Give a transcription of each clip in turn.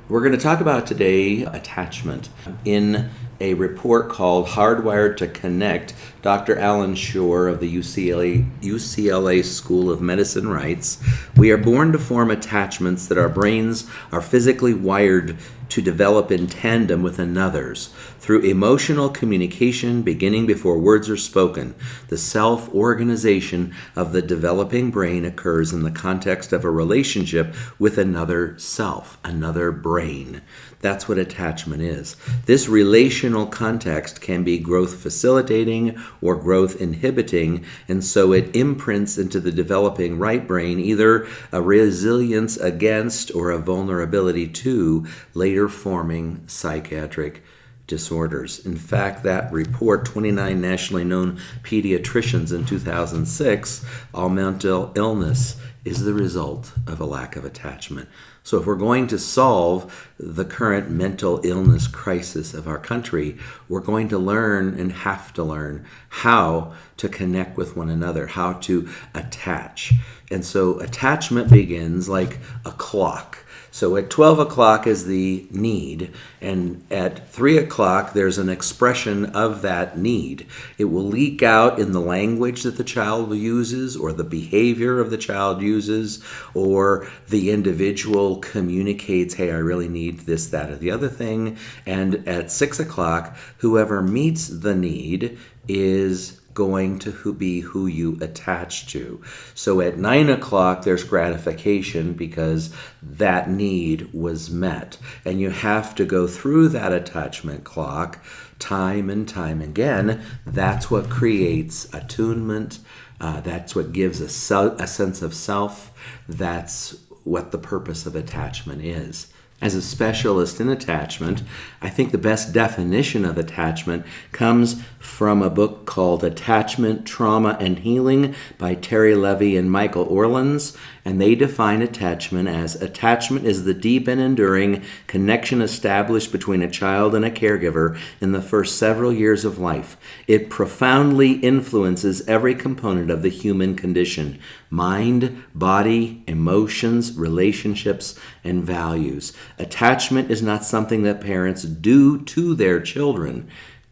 We're going to talk about today attachment. In a report called Hardwired to Connect, Dr. Alan Shore of the UCLA School of Medicine writes, "We are born to form attachments that our brains are physically wired to develop in tandem with another's. Through emotional communication beginning before words are spoken, the self-organization of the developing brain occurs in the context of a relationship with another self, another brain." That's what attachment is. This relational context can be growth facilitating or growth inhibiting, and so it imprints into the developing right brain either a resilience against or a vulnerability to later forming psychiatric disorders. In fact, that report, 29 nationally known pediatricians in 2006, all mental illness is the result of a lack of attachment. So if we're going to solve the current mental illness crisis of our country, we're going to learn and have to learn how to connect with one another, how to attach. And so attachment begins like a clock. So at 12 o'clock is the need, and at 3 o'clock there's an expression of that need. It will leak out in the language that the child uses, or the behavior of the child uses, or the individual communicates, hey, I really need this, that, or the other thing. And at 6 o'clock, whoever meets the need is going to be who you attach to. So at 9 o'clock, there's gratification because that need was met. And you have to go through that attachment clock time and time again. That's what creates attunement. That's what gives a sense of self. That's what the purpose of attachment is. As a specialist in attachment, I think the best definition of attachment comes from a book called Attachment, Trauma, and Healing by Terry Levy and Michael Orlins, and they define attachment as attachment is the deep and enduring connection established between a child and a caregiver in the first several years of life. It profoundly influences every component of the human condition: mind, body, emotions, relationships, and values. Attachment is not something that parents do to their children.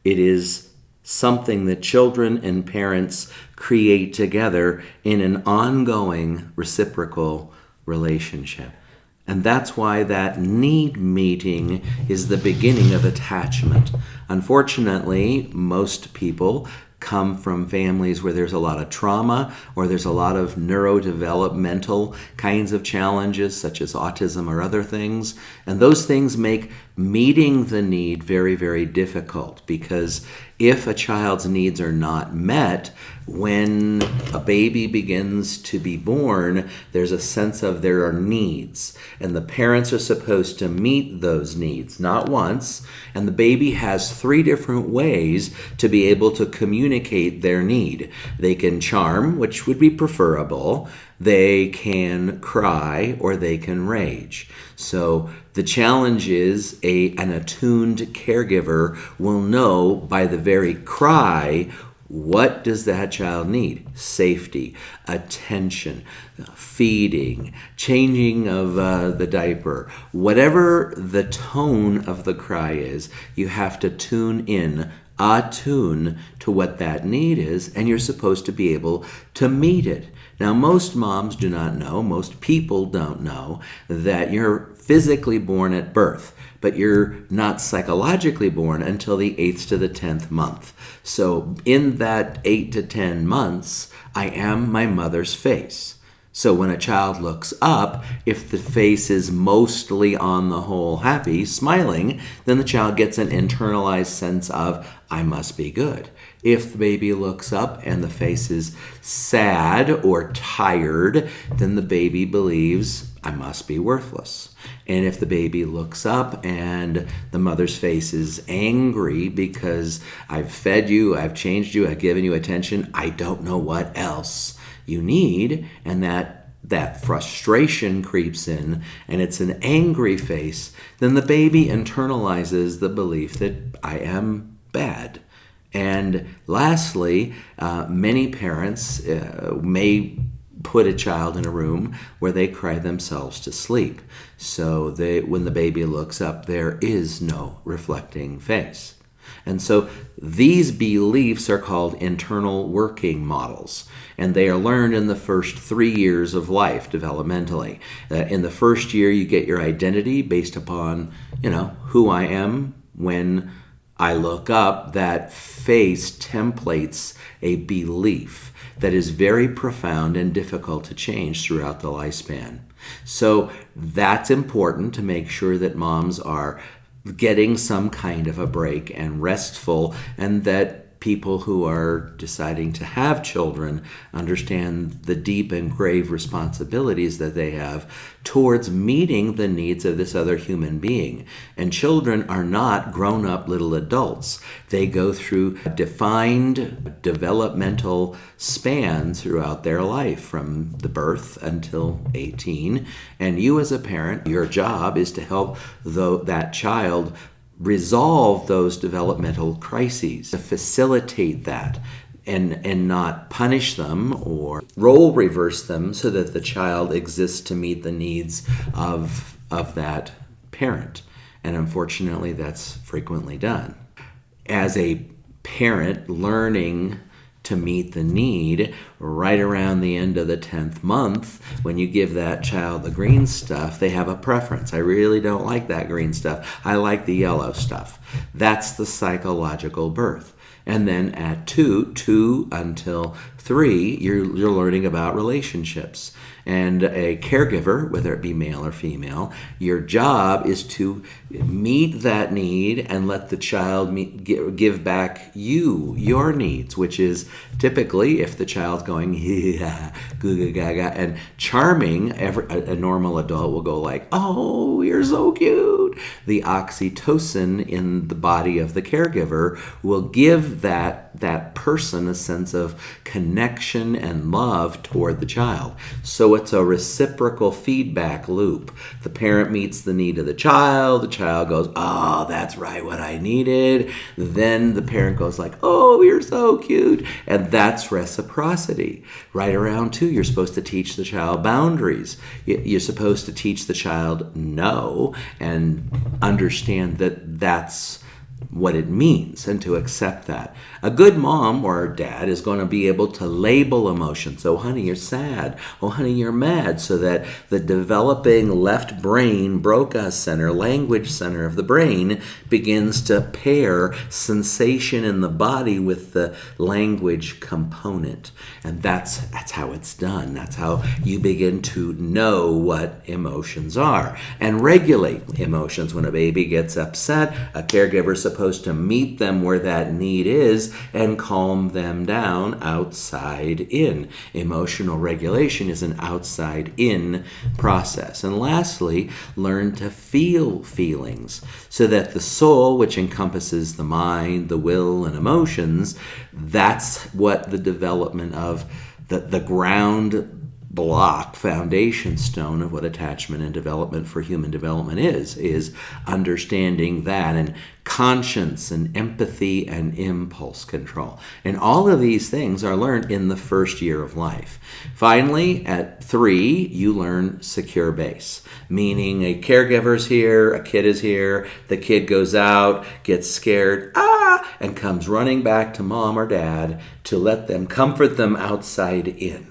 It is something that children and parents create together in an ongoing reciprocal relationship. And that's why that need meeting is the beginning of attachment. Unfortunately, most people come from families where there's a lot of trauma or there's a lot of neurodevelopmental kinds of challenges such as autism or other things. And those things make meeting the need very, very difficult, because if a child's needs are not met, when a baby begins to be born, there's a sense of there are needs, and the parents are supposed to meet those needs, not once, and the baby has 3 different ways to be able to communicate their need. They can charm, which would be preferable, they can cry, or they can rage. So the challenge is an attuned caregiver will know by the very cry, what does that child need? Safety, attention, feeding, changing of the diaper. Whatever the tone of the cry is, you have to attune to what that need is, and you're supposed to be able to meet it. Now, most moms do not know, most people don't know, that you're physically born at birth, but you're not psychologically born until the 8th to the 10th month. So in that 8 to 10 months, I am my mother's face. So when a child looks up, if the face is mostly on the whole happy, smiling, then the child gets an internalized sense of, I must be good. If the baby looks up and the face is sad or tired, then the baby believes, I must be worthless. And if the baby looks up and the mother's face is angry because I've fed you, I've changed you, I've given you attention, I don't know what else you need, and that frustration creeps in, and it's an angry face, then the baby internalizes the belief that I am bad. And lastly, many parents may put a child in a room where they cry themselves to sleep. So when the baby looks up, there is no reflecting face. And so these beliefs are called internal working models, and they are learned in the first 3 years of life developmentally. In the first year, you get your identity based upon, who I am. When I look up, that face templates a belief that is very profound and difficult to change throughout the lifespan. So that's important to make sure that moms are getting some kind of a break and restful, and that people who are deciding to have children understand the deep and grave responsibilities that they have towards meeting the needs of this other human being. And children are not grown-up little adults. They go through defined developmental spans throughout their life, from the birth until 18. And you as a parent, your job is to help that child resolve those developmental crises, to facilitate that, and not punish them or role reverse them so that the child exists to meet the needs of that parent. And unfortunately, that's frequently done. As a parent learning to meet the need, right around the end of the 10th month, when you give that child the green stuff, they have a preference. I really don't like that green stuff. I like the yellow stuff. That's the psychological birth. And then at 2 until 3, you're learning about relationships. And a caregiver, whether it be male or female, your job is to meet that need and let the child give back your needs, which is typically, if the child's going goo gaga and charming, a normal adult will go like, "Oh, you're so cute." The oxytocin in the body of the caregiver will give that person a sense of connection and love toward the child. So it's a reciprocal feedback loop. The parent meets the need of the child goes, "Oh, that's right, what I needed." Then the parent goes like, "Oh, you're so cute." And that's reciprocity. Right around 2, you're supposed to teach the child boundaries. You're supposed to teach the child no, and understand that that's what it means, and to accept that. A good mom or dad is going to be able to label emotions. "Oh, honey, you're sad. Oh, honey, you're mad," so that the developing left brain, Broca's center, language center of the brain, begins to pair sensation in the body with the language component. And that's how it's done. That's how you begin to know what emotions are and regulate emotions. When a baby gets upset, a caregiver's supposed to meet them where that need is and calm them down outside in. Emotional regulation is an outside in process. And lastly, learn to feel feelings so that the soul, which encompasses the mind, the will, and emotions, that's what the development of the ground block, foundation stone of what attachment and development for human development is understanding that, and conscience and empathy and impulse control. And all of these things are learned in the first year of life. Finally, at 3, you learn secure base, meaning a caregiver's here, a kid is here, the kid goes out, gets scared, and comes running back to mom or dad to let them comfort them outside in.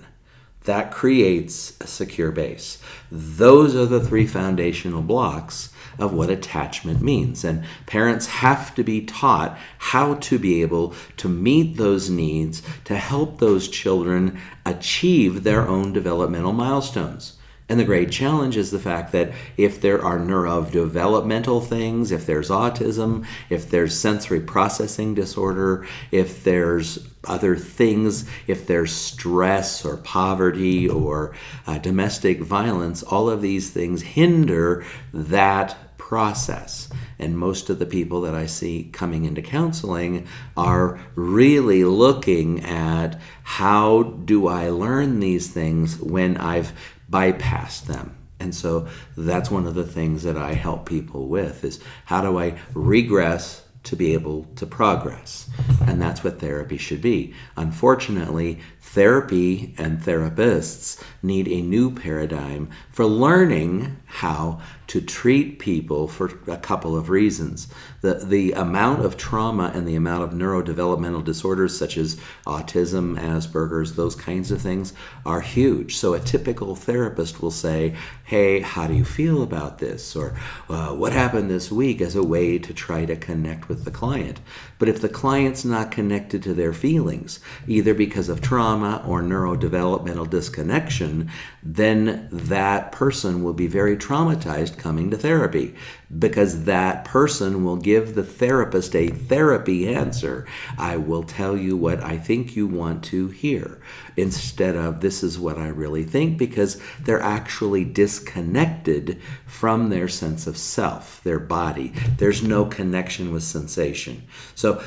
That creates a secure base. Those are the 3 foundational blocks of what attachment means. And parents have to be taught how to be able to meet those needs to help those children achieve their own developmental milestones. And the great challenge is the fact that if there are neurodevelopmental things, if there's autism, if there's sensory processing disorder, if there's other things, if there's stress or poverty or domestic violence, all of these things hinder that process. And most of the people that I see coming into counseling are really looking at, how do I learn these things when I've bypassed them? And so that's one of the things that I help people with, is how do I regress to be able to progress? And that's what therapy should be. Unfortunately, therapy and therapists need a new paradigm for learning how to treat people for a couple of reasons. The amount of trauma and the amount of neurodevelopmental disorders such as autism, Asperger's, those kinds of things are huge. So a typical therapist will say, hey, how do you feel about this? Or what happened this week, as a way to try to connect with the client. But if the client's not connected to their feelings, either because of trauma or neurodevelopmental disconnection, then that person will be very traumatized coming to therapy, because that person will give the therapist a therapy answer. I will tell you what I think you want to hear, instead of this is what I really think, because they're actually disconnected from their sense of self, their body. There's no connection with sensation. So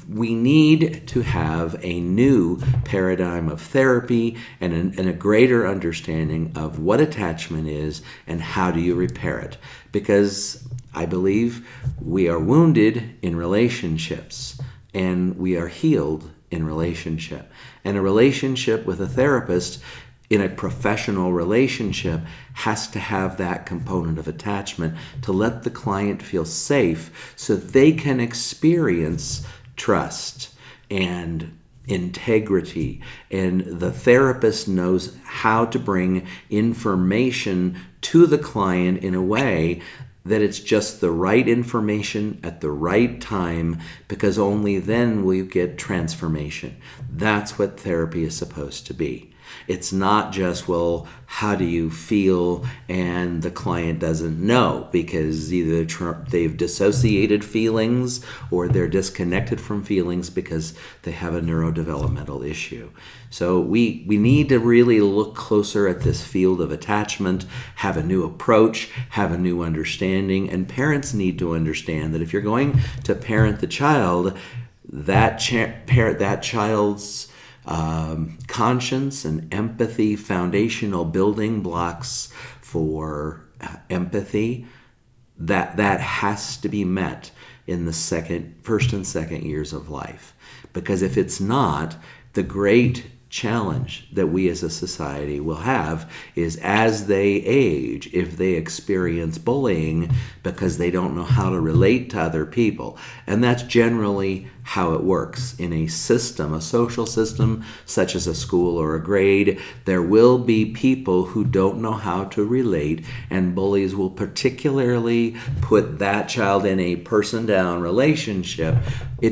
we need to have a new paradigm of therapy and a greater understanding of what attachment is and how do you repair it. Because I believe we are wounded in relationships and we are healed in relationship. And a relationship with a therapist in a professional relationship has to have that component of attachment to let the client feel safe so they can experience trust and integrity, and the therapist knows how to bring information to the client in a way that it's just the right information at the right time, because only then will you get transformation. That's what therapy is supposed to be. It's not just, well, how do you feel? And the client doesn't know, because either they've dissociated feelings or they're disconnected from feelings because they have a neurodevelopmental issue. So we need to really look closer at this field of attachment, have a new approach, have a new understanding. And parents need to understand that if you're going to parent the child, that child's conscience and empathy, foundational building blocks for empathy, that has to be met in the first and second years of life. Because if it's not, the great challenge that we as a society will have is, as they age, if they experience bullying because they don't know how to relate to other people. And that's generally how it works in a system, a social system such as a school or a grade. There will be people who don't know how to relate, and bullies will particularly put that child in a person-down relationship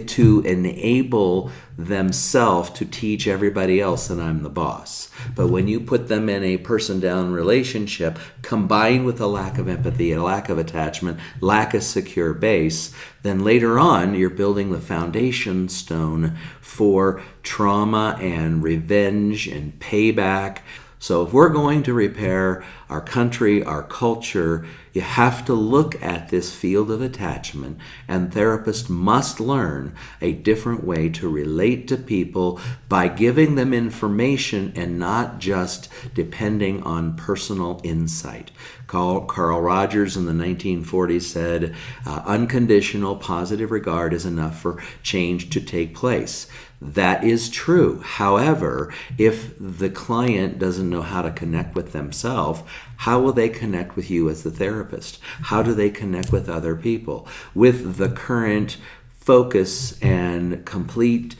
to enable themselves to teach everybody else that I'm the boss. But when you put them in a person-down relationship, combined with a lack of empathy, a lack of attachment, lack of secure base, then later on you're building the foundation stone for trauma and revenge and payback. So if we're going to repair our country, our culture, you have to look at this field of attachment, and therapists must learn a different way to relate to people by giving them information and not just depending on personal insight. Carl Rogers in the 1940s said, unconditional positive regard is enough for change to take place. That is true. However, if the client doesn't know how to connect with themselves, how will they connect with you as the therapist? How do they connect with other people? With the current focus and complete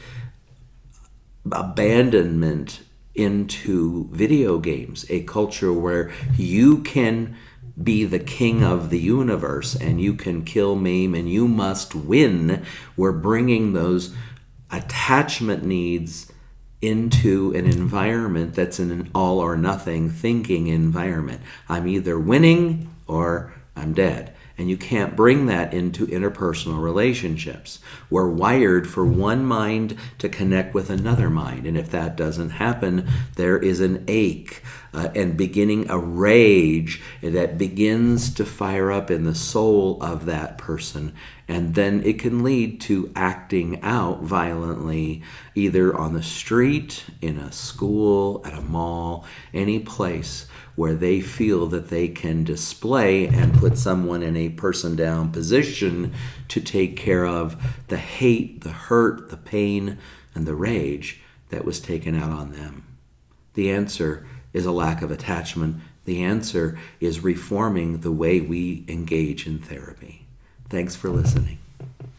abandonment into video games, a culture where you can be the king of the universe and you can kill, maim, and you must win, we're bringing those attachment needs into an environment that's an all or nothing thinking environment. I'm either winning or I'm dead. And you can't bring that into interpersonal relationships. We're wired for one mind to connect with another mind. And if that doesn't happen, there is an ache, and beginning a rage that begins to fire up in the soul of that person. And then it can lead to acting out violently, either on the street, in a school, at a mall, any place where they feel that they can display and put someone in a person down position to take care of the hate, the hurt, the pain, and the rage that was taken out on them. The answer is a lack of attachment. The answer is reforming the way we engage in therapy. Thanks for listening.